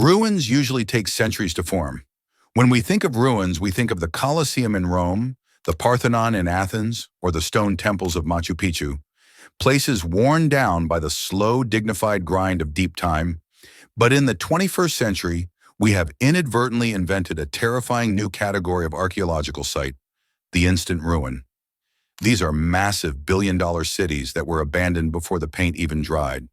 Ruins usually take centuries to form. When we think of ruins, we think of the Colosseum in Rome, the Parthenon in Athens, or the stone temples of Machu Picchu, places worn down by the slow, dignified grind of deep time. But in the 21st century, we have inadvertently invented a terrifying new category of archaeological site, the instant ruin. These are massive billion-dollar cities that were abandoned before the paint even dried.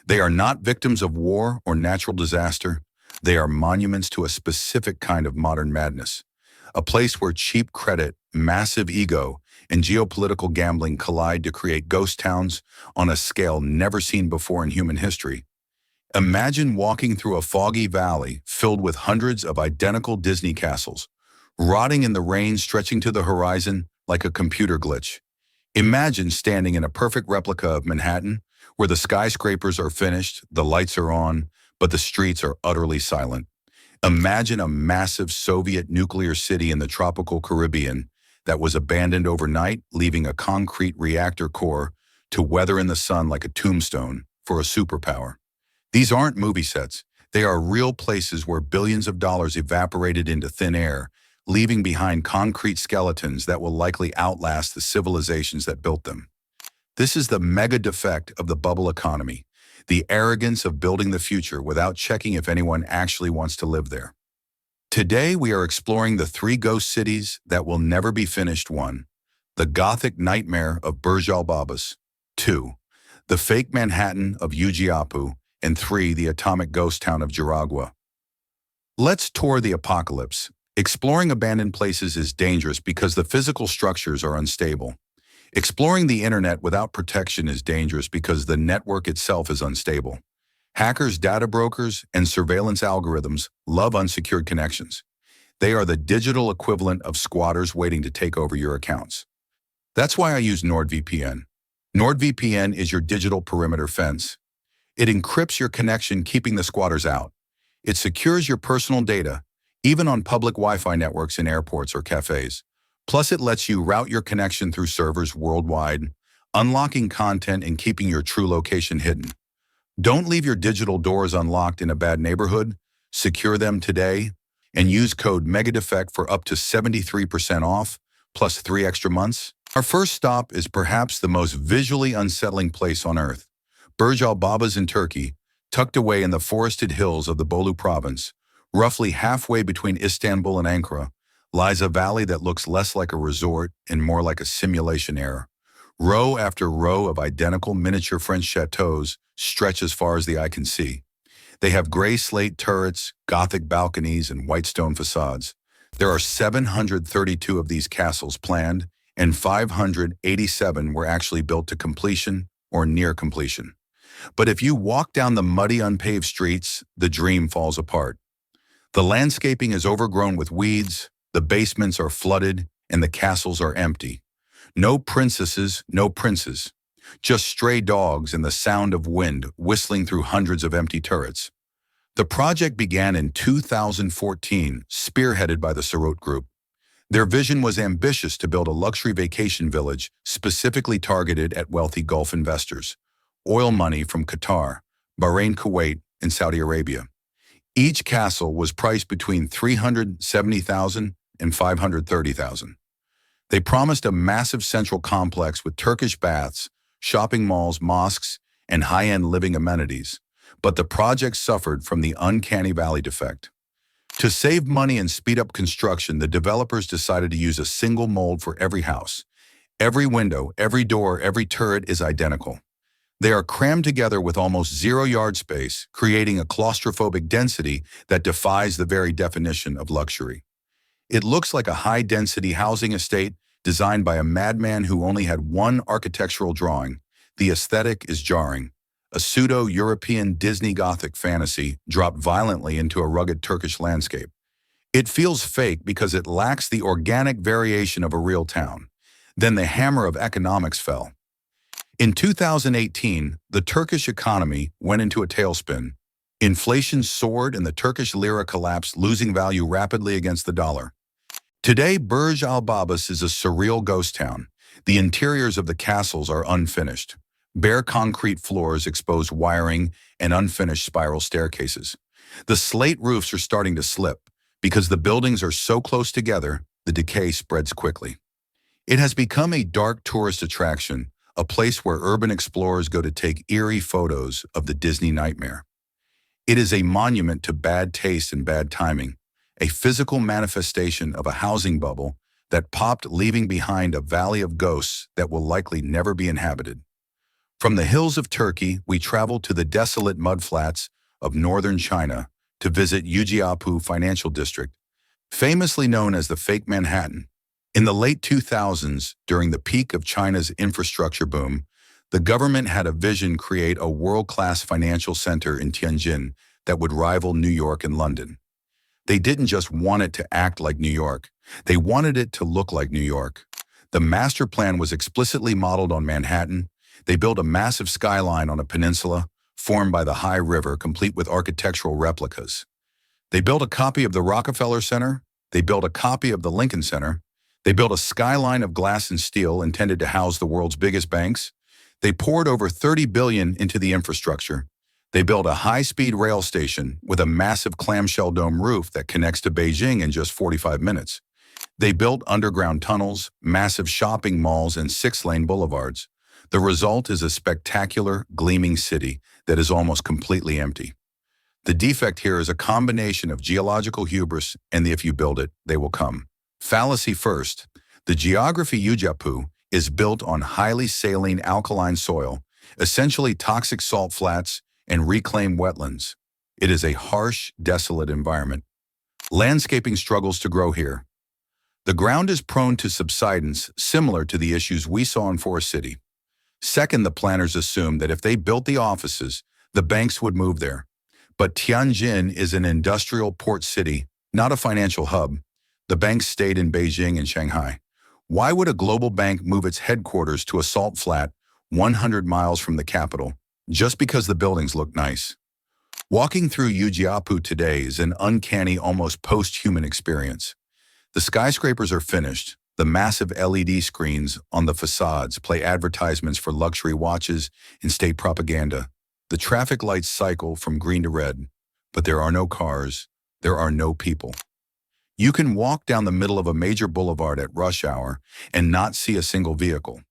They are not victims of war or natural disaster. They are monuments to a specific kind of modern madness, a place where cheap credit, massive ego, and geopolitical gambling collide to create ghost towns on a scale never seen before in human history. Imagine walking through a foggy valley filled with hundreds of identical Disney castles, rotting in the rain stretching to the horizon like a computer glitch. Imagine standing in a perfect replica of Manhattan, where the skyscrapers are finished, the lights are on, but the streets are utterly silent. Imagine a massive Soviet nuclear city in the tropical Caribbean that was abandoned overnight, leaving a concrete reactor core to weather in the sun like a tombstone for a superpower. These aren't movie sets. They are real places where billions of dollars evaporated into thin air, leaving behind concrete skeletons that will likely outlast the civilizations that built them. This is the mega defect of the bubble economy, the arrogance of building the future without checking if anyone actually wants to live there. Today, we are exploring the three ghost cities that will never be finished. 1. The Gothic nightmare of Burj Al Babas. 2. The fake Manhattan of Yujiapu. And 3. The atomic ghost town of Juragua. Let's tour the apocalypse. Exploring abandoned places is dangerous because the physical structures are unstable. Exploring the internet without protection is dangerous because the network itself is unstable. Hackers, data brokers, and surveillance algorithms love unsecured connections. They are the digital equivalent of squatters waiting to take over your accounts. That's why I use NordVPN. NordVPN is your digital perimeter fence. It encrypts your connection, keeping the squatters out. It secures your personal data, even on public Wi-Fi networks in airports or cafes. Plus, it lets you route your connection through servers worldwide, unlocking content and keeping your true location hidden. Don't leave your digital doors unlocked in a bad neighborhood. Secure them today and use code MEGADEFECT for up to 73% off, plus 3 extra months. Our first stop is perhaps the most visually unsettling place on Earth. Burj Al Babas in Turkey, tucked away in the forested hills of the Bolu province, roughly halfway between Istanbul and Ankara, lies a valley that looks less like a resort and more like a simulation error. Row after row of identical miniature French chateaus stretch as far as the eye can see. They have gray slate turrets, Gothic balconies, and white stone facades. There are 732 of these castles planned, and 587 were actually built to completion or near completion. But if you walk down the muddy, unpaved streets, the dream falls apart. The landscaping is overgrown with weeds, the basements are flooded, and the castles are empty. No princesses, no princes. Just stray dogs and the sound of wind whistling through hundreds of empty turrets. The project began in 2014, spearheaded by the Surreal Group. Their vision was ambitious to build a luxury vacation village specifically targeted at wealthy Gulf investors. Oil money from Qatar, Bahrain, Kuwait, and Saudi Arabia. Each castle was priced between $370,000 and $530,000. They promised a massive central complex with Turkish baths, shopping malls, mosques, and high-end living amenities, but the project suffered from the uncanny valley defect. To save money and speed up construction, the developers decided to use a single mold for every house. Every window, every door, every turret is identical. They are crammed together with almost zero yard space, creating a claustrophobic density that defies the very definition of luxury. It looks like a high-density housing estate designed by a madman who only had one architectural drawing. The aesthetic is jarring. A pseudo-European Disney Gothic fantasy dropped violently into a rugged Turkish landscape. It feels fake because it lacks the organic variation of a real town. Then the hammer of economics fell. In 2018, the Turkish economy went into a tailspin. Inflation soared and the Turkish lira collapsed, losing value rapidly against the dollar. Today, Burj Al Babas is a surreal ghost town. The interiors of the castles are unfinished. Bare concrete floors expose wiring and unfinished spiral staircases. The slate roofs are starting to slip. Because the buildings are so close together, the decay spreads quickly. It has become a dark tourist attraction, a place where urban explorers go to take eerie photos of the Disney nightmare. It is a monument to bad taste and bad timing, a physical manifestation of a housing bubble that popped, leaving behind a valley of ghosts that will likely never be inhabited. From the hills of Turkey, we travel to the desolate mudflats of northern China to visit Yujiapu Financial District, famously known as the fake Manhattan. In the late 2000s, during the peak of China's infrastructure boom, the government had a vision: create a world-class financial center in Tianjin that would rival New York and London. They didn't just want it to act like New York, they wanted it to look like New York. The master plan was explicitly modeled on Manhattan. They built a massive skyline on a peninsula formed by the high river, complete with architectural replicas. They built a copy of the Rockefeller Center. They built a copy of the Lincoln Center. They built a skyline of glass and steel intended to house the world's biggest banks. They poured over $30 billion into the infrastructure. They built a high-speed rail station with a massive clamshell dome roof that connects to Beijing in just 45 minutes. They built underground tunnels, massive shopping malls, and 6-lane boulevards. The result is a spectacular, gleaming city that is almost completely empty. The defect here is a combination of geological hubris and the "if you build it, they will come" fallacy. First, the geography. Yujiapu is built on highly saline alkaline soil, essentially toxic salt flats and reclaimed wetlands. It is a harsh, desolate environment. Landscaping struggles to grow here. The ground is prone to subsidence, similar to the issues we saw in Forest City. Second, the planners assumed that if they built the offices, the banks would move there. But Tianjin is an industrial port city, not a financial hub. The banks stayed in Beijing and Shanghai. Why would a global bank move its headquarters to a salt flat 100 miles from the capital, just because the buildings look nice? Walking through Yujiapu today is an uncanny, almost post-human experience. The skyscrapers are finished. The massive LED screens on the facades play advertisements for luxury watches and state propaganda. The traffic lights cycle from green to red, but there are no cars, there are no people. You can walk down the middle of a major boulevard at rush hour and not see a single vehicle.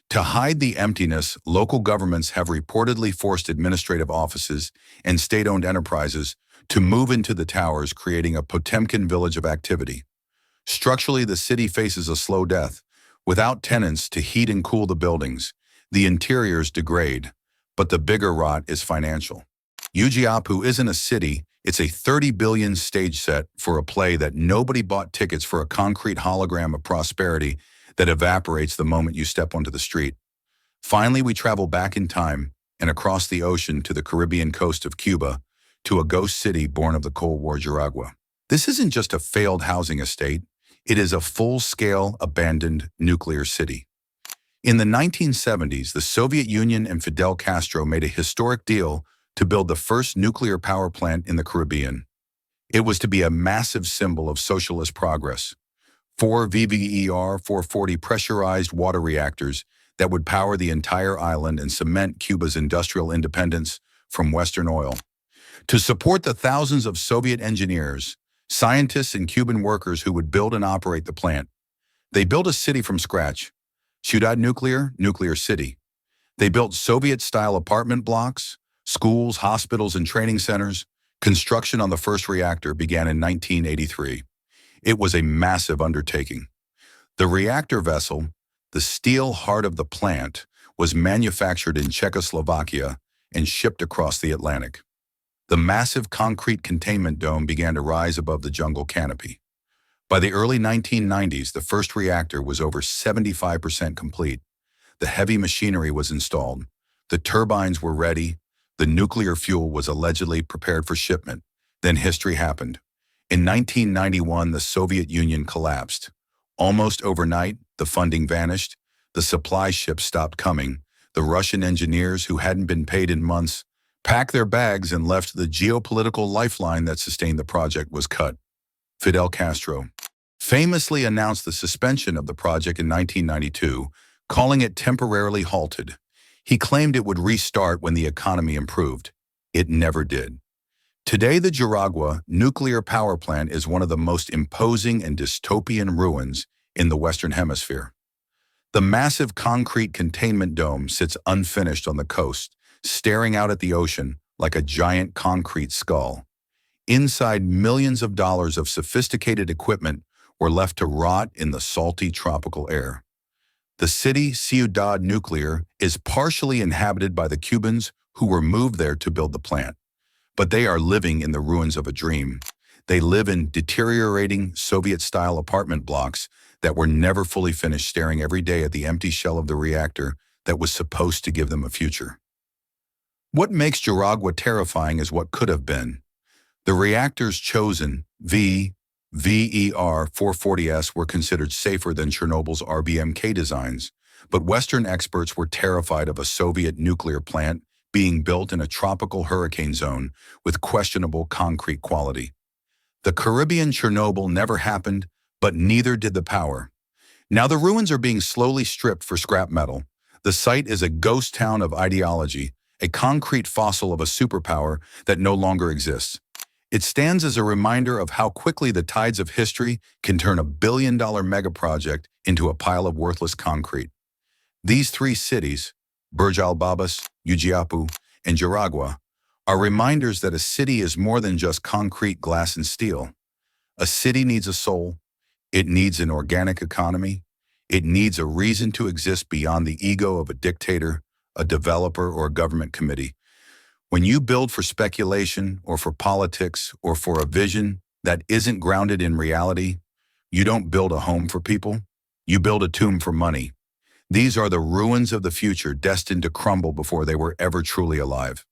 To hide the emptiness, local governments have reportedly forced administrative offices and state-owned enterprises to move into the towers, creating a Potemkin village of activity. Structurally, the city faces a slow death. Without tenants to heat and cool the buildings, the interiors degrade, but the bigger rot is financial. Yujiapu isn't a city, it's a $30 billion stage set for a play that nobody bought tickets for, a concrete hologram of prosperity that evaporates the moment you step onto the street. Finally, we travel back in time and across the ocean to the Caribbean coast of Cuba, to a ghost city born of the Cold War, Juragua. This isn't just a failed housing estate. It is a full-scale, abandoned nuclear city. In the 1970s, the Soviet Union and Fidel Castro made a historic deal to build the first nuclear power plant in the Caribbean. It was to be a massive symbol of socialist progress. 4 VVER 440 pressurized water reactors that would power the entire island and cement Cuba's industrial independence from Western oil. To support the thousands of Soviet engineers, scientists, and Cuban workers who would build and operate the plant, they built a city from scratch. Ciudad Nuclear, Nuclear City. They built Soviet-style apartment blocks, schools, hospitals, and training centers. Construction on the first reactor began in 1983. It was a massive undertaking. The reactor vessel, the steel heart of the plant, was manufactured in Czechoslovakia and shipped across the Atlantic. The massive concrete containment dome began to rise above the jungle canopy. By the early 1990s, the first reactor was over 75% complete. The heavy machinery was installed. The turbines were ready. The nuclear fuel was allegedly prepared for shipment. Then history happened. In 1991, the Soviet Union collapsed. Almost overnight, the funding vanished. The supply ships stopped coming. The Russian engineers, who hadn't been paid in months, packed their bags and left. The geopolitical lifeline that sustained the project was cut. Fidel Castro famously announced the suspension of the project in 1992, calling it temporarily halted. He claimed it would restart when the economy improved. It never did. Today, the Juragua Nuclear Power Plant is one of the most imposing and dystopian ruins in the Western Hemisphere. The massive concrete containment dome sits unfinished on the coast, staring out at the ocean like a giant concrete skull. Inside, millions of dollars of sophisticated equipment were left to rot in the salty tropical air. The city, Ciudad Nuclear, is partially inhabited by the Cubans who were moved there to build the plant. But they are living in the ruins of a dream. They live in deteriorating Soviet-style apartment blocks that were never fully finished, staring every day at the empty shell of the reactor that was supposed to give them a future. What makes Juragua terrifying is what could have been. The reactors chosen, VER-440S, were considered safer than Chernobyl's RBMK designs, but Western experts were terrified of a Soviet nuclear plant being built in a tropical hurricane zone with questionable concrete quality. The Caribbean Chernobyl never happened, but neither did the power. Now the ruins are being slowly stripped for scrap metal. The site is a ghost town of ideology, a concrete fossil of a superpower that no longer exists. It stands as a reminder of how quickly the tides of history can turn a billion-dollar megaproject into a pile of worthless concrete. These three cities, Burj Al Babas, Yujiapu, and Juragua, are reminders that a city is more than just concrete, glass, and steel. A city needs a soul. It needs an organic economy. It needs a reason to exist beyond the ego of a dictator, a developer, or a government committee. When you build for speculation or for politics or for a vision that isn't grounded in reality, you don't build a home for people. You build a tomb for money. These are the ruins of the future, destined to crumble before they were ever truly alive.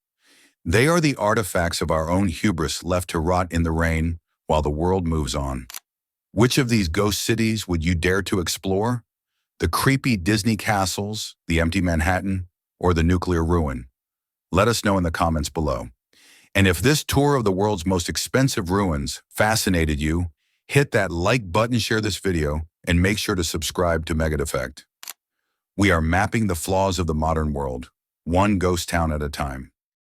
They are the artifacts of our own hubris, left to rot in the rain while the world moves on. Which of these ghost cities would you dare to explore? The creepy Disney castles, the empty Manhattan, or the nuclear ruin? Let us know in the comments below. And if this tour of the world's most expensive ruins fascinated you, hit that like button, share this video, and make sure to subscribe to Defect. We are mapping the flaws of the modern world, one ghost town at a time.